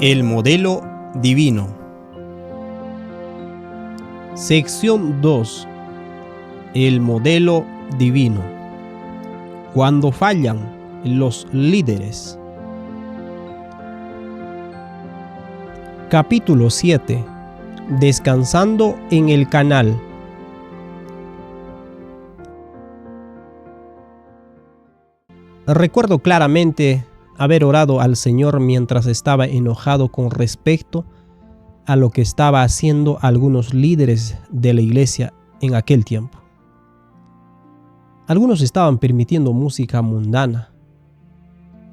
El modelo divino. Sección 2. El modelo divino. Cuando fallan los líderes. Capítulo 7. Descansando en el canal. Recuerdo claramente haber orado al Señor mientras estaba enojado con respecto a lo que estaba haciendo algunos líderes de la iglesia en aquel tiempo. Algunos estaban permitiendo música mundana,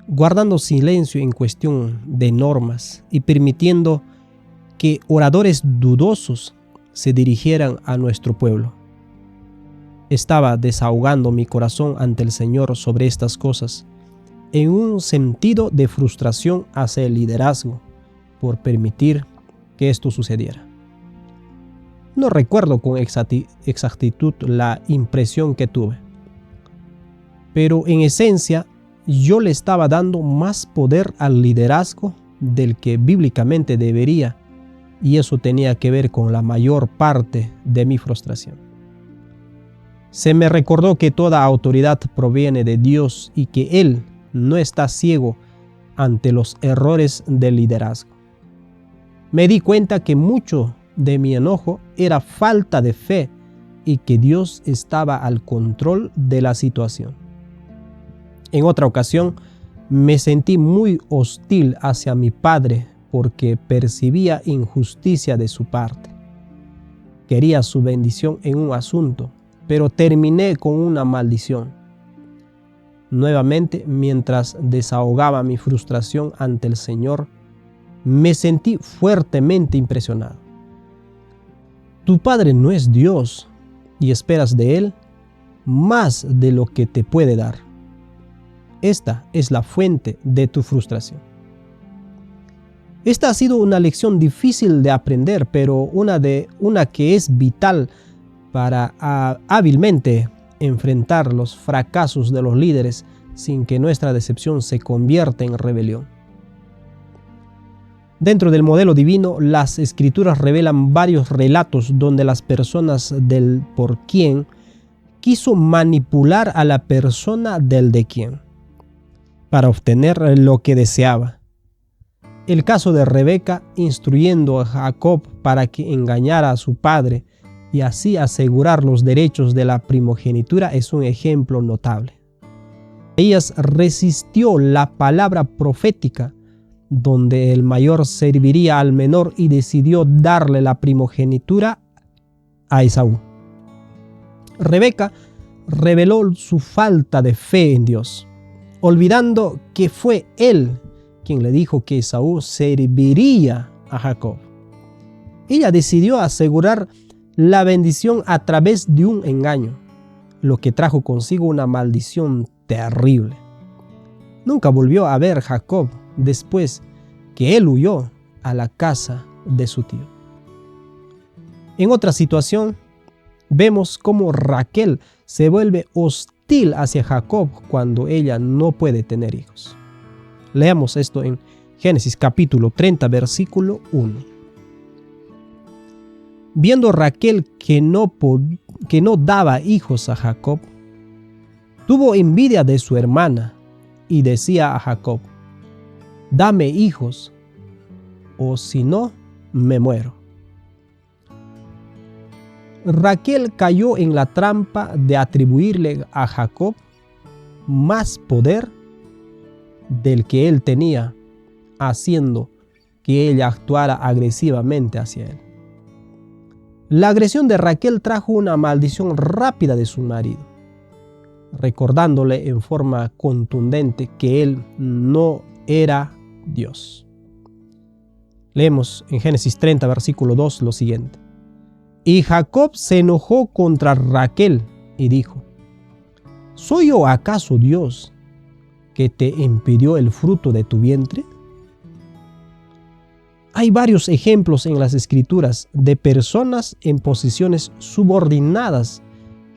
guardando silencio en cuestión de normas y permitiendo que oradores dudosos se dirigieran a nuestro pueblo. Estaba desahogando mi corazón ante el Señor sobre estas cosas, en un sentido de frustración hacia el liderazgo por permitir que esto sucediera. No recuerdo con exactitud la impresión que tuve, pero en esencia yo le estaba dando más poder al liderazgo del que bíblicamente debería, y eso tenía que ver con la mayor parte de mi frustración. Se me recordó que toda autoridad proviene de Dios y que Él no está ciego ante los errores del liderazgo. Me di cuenta que mucho de mi enojo era falta de fe y que Dios estaba al control de la situación. En otra ocasión, me sentí muy hostil hacia mi padre porque percibía injusticia de su parte. Quería su bendición en un asunto, pero terminé con una maldición. Nuevamente, mientras desahogaba mi frustración ante el Señor, me sentí fuertemente impresionado. Tu Padre no es Dios y esperas de Él más de lo que te puede dar. Esta es la fuente de tu frustración. Esta ha sido una lección difícil de aprender, pero una que es vital para hábilmente enfrentar los fracasos de los líderes sin que nuestra decepción se convierta en rebelión. Dentro del modelo divino, las escrituras revelan varios relatos donde las personas del por quién quiso manipular a la persona del de quién para obtener lo que deseaba. El caso de Rebeca instruyendo a Jacob para que engañara a su padre y así asegurar los derechos de la primogenitura es un ejemplo notable. Ella resistió la palabra profética donde el mayor serviría al menor y decidió darle la primogenitura a Esaú. Rebeca reveló su falta de fe en Dios, olvidando que fue él quien le dijo que Esaú serviría a Jacob. Ella decidió asegurar la bendición a través de un engaño, lo que trajo consigo una maldición terrible. Nunca volvió a ver a Jacob después que él huyó a la casa de su tío. En otra situación, vemos cómo Raquel se vuelve hostil hacia Jacob cuando ella no puede tener hijos. Leamos esto en Génesis capítulo 30, versículo 1. Viendo Raquel que no daba hijos a Jacob, tuvo envidia de su hermana y decía a Jacob: dame hijos, o si no, me muero. Raquel cayó en la trampa de atribuirle a Jacob más poder del que él tenía, haciendo que ella actuara agresivamente hacia él. La agresión de Raquel trajo una maldición rápida de su marido, recordándole en forma contundente que él no era Dios. Leemos en Génesis 30, versículo 2 lo siguiente. Y Jacob se enojó contra Raquel y dijo: ¿soy yo acaso Dios que te impidió el fruto de tu vientre? Hay varios ejemplos en las escrituras de personas en posiciones subordinadas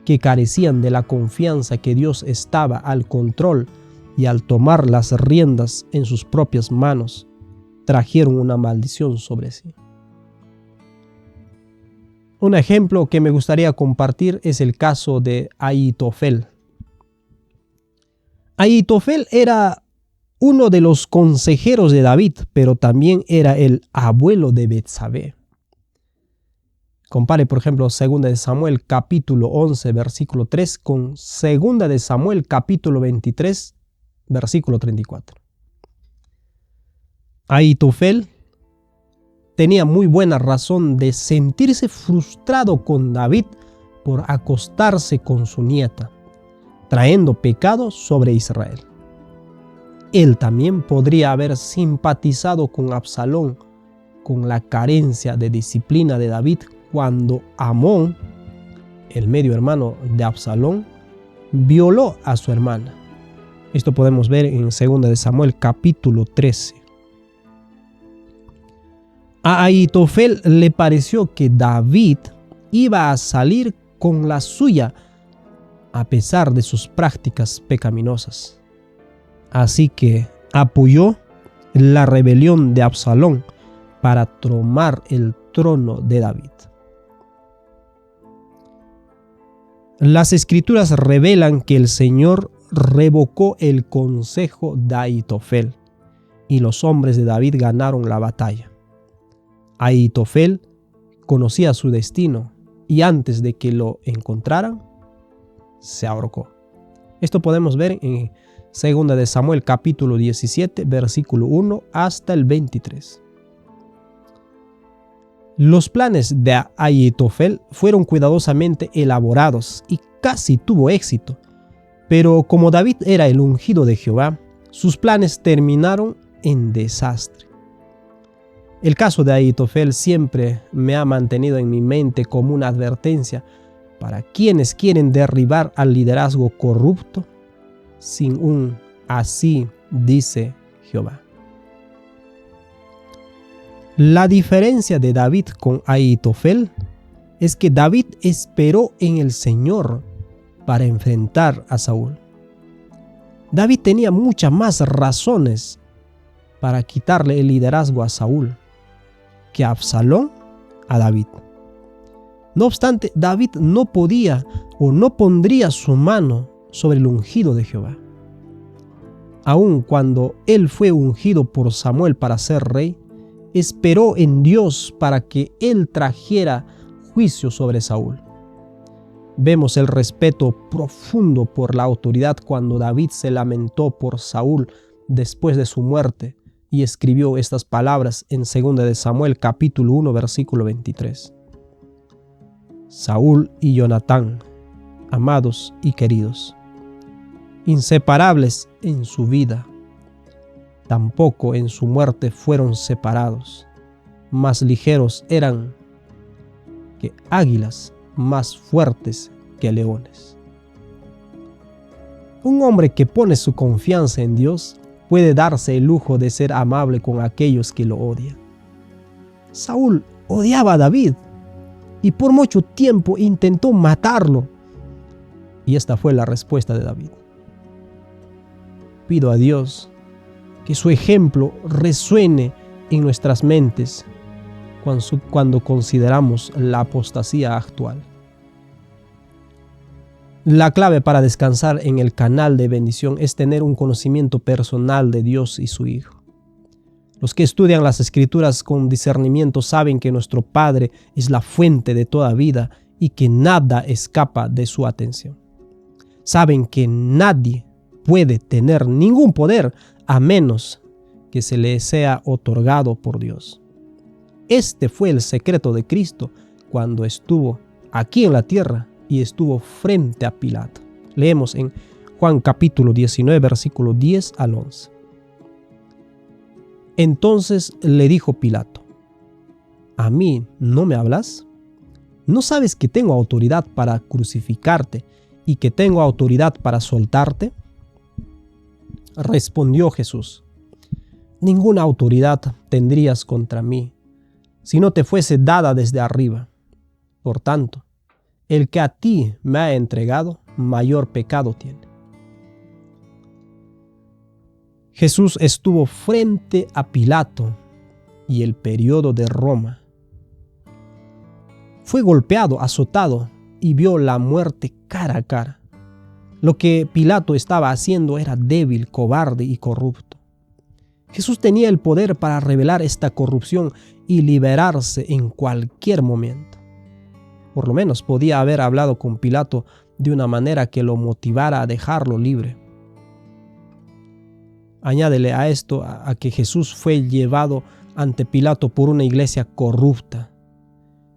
que carecían de la confianza que Dios estaba al control y al tomar las riendas en sus propias manos, trajeron una maldición sobre sí. Un ejemplo que me gustaría compartir es el caso de Ahitofel. Ahitofel era uno de los consejeros de David, pero también era el abuelo de Betsabé. Compare, por ejemplo, 2 de Samuel capítulo 11, versículo 3 con 2 de Samuel capítulo 23, versículo 34. Ahitofel tenía muy buena razón de sentirse frustrado con David por acostarse con su nieta, trayendo pecado sobre Israel. Él también podría haber simpatizado con Absalón con la carencia de disciplina de David cuando Amón, el medio hermano de Absalón, violó a su hermana. Esto podemos ver en 2 de Samuel capítulo 13. A Ahitofel le pareció que David iba a salir con la suya a pesar de sus prácticas pecaminosas. Así que apoyó la rebelión de Absalón para tomar el trono de David. Las escrituras revelan que el Señor revocó el consejo de Ahitofel y los hombres de David ganaron la batalla. Ahitofel conocía su destino y antes de que lo encontraran, se ahorcó. Esto podemos ver en 2 de Samuel capítulo 17, versículo 1 hasta el 23. Los planes de Ahitofel fueron cuidadosamente elaborados y casi tuvo éxito, pero como David era el ungido de Jehová, sus planes terminaron en desastre. El caso de Ahitofel siempre me ha mantenido en mi mente como una advertencia para quienes quieren derribar al liderazgo corrupto sin un "así dice Jehová". La diferencia de David con Ahitofel es que David esperó en el Señor para enfrentar a Saúl. David tenía muchas más razones para quitarle el liderazgo a Saúl que a Absalón a David. No obstante, David no podía o no pondría su mano sobre el ungido de Jehová. Aun cuando él fue ungido por Samuel para ser rey, esperó en Dios para que él trajera juicio sobre Saúl. Vemos el respeto profundo por la autoridad cuando David se lamentó por Saúl después de su muerte y escribió estas palabras en 2 de Samuel capítulo 1 versículo 23. Saúl y Jonatán, amados y queridos, inseparables en su vida, tampoco en su muerte fueron separados, más ligeros eran que águilas, más fuertes que leones. Un hombre que pone su confianza en Dios puede darse el lujo de ser amable con aquellos que lo odian. Saúl odiaba a David y por mucho tiempo intentó matarlo. Y esta fue la respuesta de David. Pido a Dios que su ejemplo resuene en nuestras mentes cuando consideramos la apostasía actual. La clave para descansar en el canal de bendición es tener un conocimiento personal de Dios y su Hijo. Los que estudian las Escrituras con discernimiento saben que nuestro Padre es la fuente de toda vida y que nada escapa de su atención. Saben que nadie puede tener ningún poder a menos que se le sea otorgado por Dios. Este fue el secreto de Cristo cuando estuvo aquí en la tierra y estuvo frente a Pilato. Leemos en Juan capítulo 19, versículo 10 al 11. Entonces le dijo Pilato: ¿A mí no me hablas? ¿No sabes que tengo autoridad para crucificarte y que tengo autoridad para soltarte? Respondió Jesús: Ninguna autoridad tendrías contra mí si no te fuese dada desde arriba. Por tanto, el que a ti me ha entregado, mayor pecado tiene. Jesús estuvo frente a Pilato y el periodo de Roma. Fue golpeado, azotado y vio la muerte cara a cara. Lo que Pilato estaba haciendo era débil, cobarde y corrupto. Jesús tenía el poder para revelar esta corrupción y liberarse en cualquier momento. Por lo menos podía haber hablado con Pilato de una manera que lo motivara a dejarlo libre. Añádele a esto a que Jesús fue llevado ante Pilato por una iglesia corrupta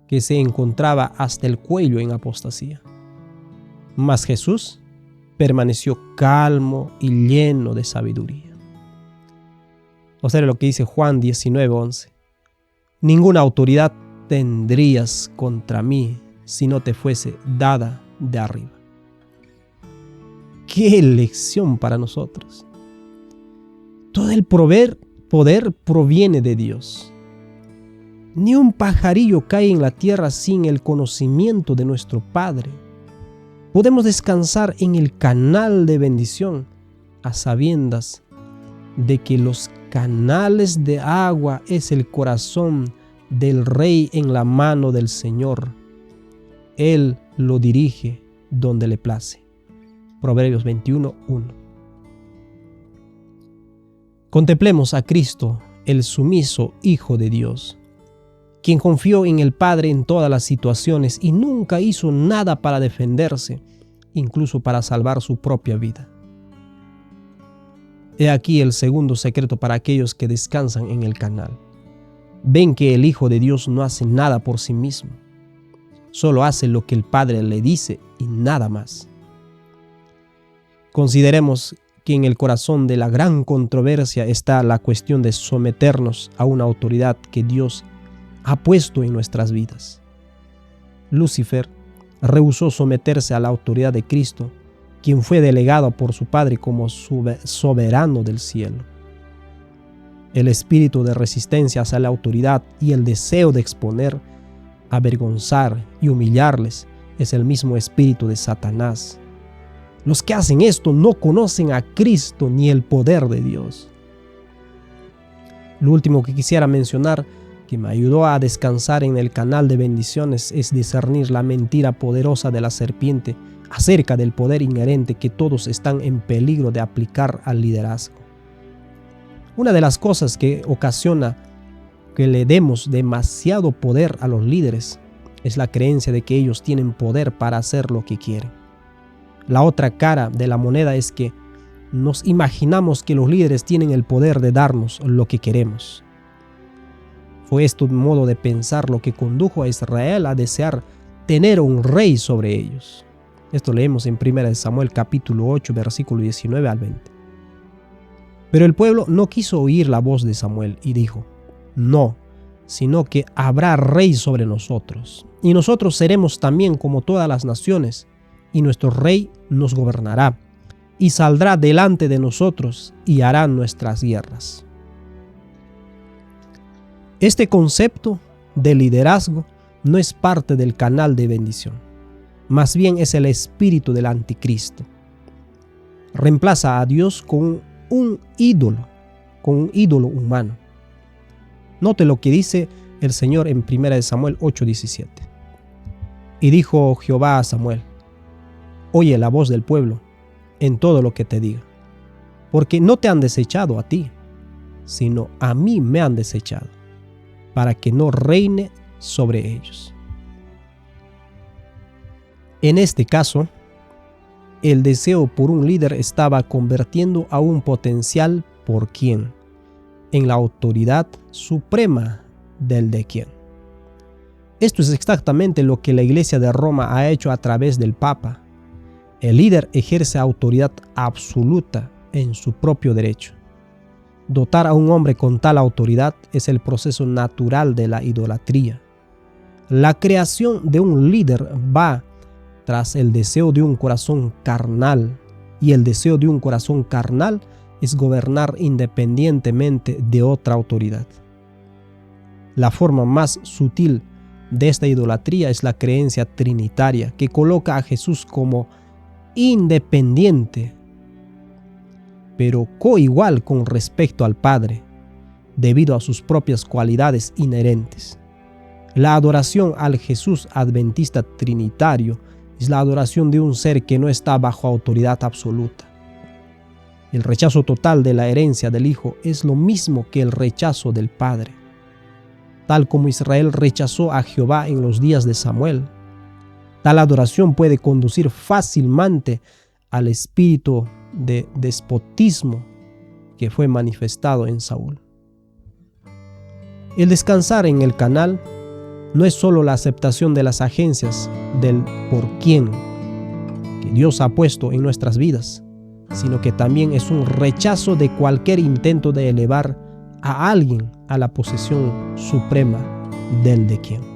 que se encontraba hasta el cuello en apostasía. Mas Jesús permaneció calmo y lleno de sabiduría. Observe lo que dice Juan 19:11. Ninguna autoridad tendrías contra mí si no te fuese dada de arriba. ¡Qué lección para nosotros! Todo el poder proviene de Dios. Ni un pajarillo cae en la tierra sin el conocimiento de nuestro Padre. Podemos descansar en el canal de bendición a sabiendas de que los canales de agua es el corazón del Rey en la mano del Señor. Él lo dirige donde le place. Proverbios 21:1. Contemplemos a Cristo, el sumiso Hijo de Dios, quien confió en el Padre en todas las situaciones y nunca hizo nada para defenderse, incluso para salvar su propia vida. He aquí el segundo secreto para aquellos que descansan en el canal. Ven que el Hijo de Dios no hace nada por sí mismo. Solo hace lo que el Padre le dice y nada más. Consideremos que en el corazón de la gran controversia está la cuestión de someternos a una autoridad que Dios ha puesto en nuestras vidas. Lucifer rehusó someterse a la autoridad de Cristo, quien fue delegado por su Padre como soberano del cielo. El espíritu de resistencia hacia la autoridad y el deseo de exponer, avergonzar y humillarles es el mismo espíritu de Satanás. Los que hacen esto no conocen a Cristo ni el poder de Dios. Lo último que quisiera mencionar, que me ayudó a descansar en el canal de bendiciones, es discernir la mentira poderosa de la serpiente acerca del poder inherente que todos están en peligro de aplicar al liderazgo. Una de las cosas que ocasiona que le demos demasiado poder a los líderes es la creencia de que ellos tienen poder para hacer lo que quieren. La otra cara de la moneda es que nos imaginamos que los líderes tienen el poder de darnos lo que queremos. Fue esto un modo de pensar lo que condujo a Israel a desear tener un rey sobre ellos. Esto leemos en 1 Samuel capítulo 8, versículo 19 al 20. Pero el pueblo no quiso oír la voz de Samuel y dijo: no, sino que habrá rey sobre nosotros, y nosotros seremos también como todas las naciones, y nuestro rey nos gobernará, y saldrá delante de nosotros, y hará nuestras guerras. Este concepto de liderazgo no es parte del canal de bendición, más bien es el espíritu del anticristo. Reemplaza a Dios con un ídolo humano. Note lo que dice el Señor en 1 Samuel 8:17. Y dijo Jehová a Samuel: oye la voz del pueblo en todo lo que te diga, porque no te han desechado a ti, sino a mí me han desechado, para que no reine sobre ellos. En este caso, el deseo por un líder estaba convirtiendo a un potencial por quien en la autoridad suprema del de quien. Esto es exactamente lo que la Iglesia de Roma ha hecho a través del Papa. El líder ejerce autoridad absoluta en su propio derecho. Dotar a un hombre con tal autoridad es el proceso natural de la idolatría. La creación de un líder va tras el deseo de un corazón carnal, y el deseo de un corazón carnal es gobernar independientemente de otra autoridad. La forma más sutil de esta idolatría es la creencia trinitaria, que coloca a Jesús como independiente, pero coigual con respecto al Padre, debido a sus propias cualidades inherentes. La adoración al Jesús adventista trinitario es la adoración de un ser que no está bajo autoridad absoluta. El rechazo total de la herencia del Hijo es lo mismo que el rechazo del Padre. Tal como Israel rechazó a Jehová en los días de Samuel, tal adoración puede conducir fácilmente al espíritu de despotismo que fue manifestado en Saúl. El descansar en el canal no es solo la aceptación de las agencias del por quién que Dios ha puesto en nuestras vidas, sino que también es un rechazo de cualquier intento de elevar a alguien a la posesión suprema del de quién.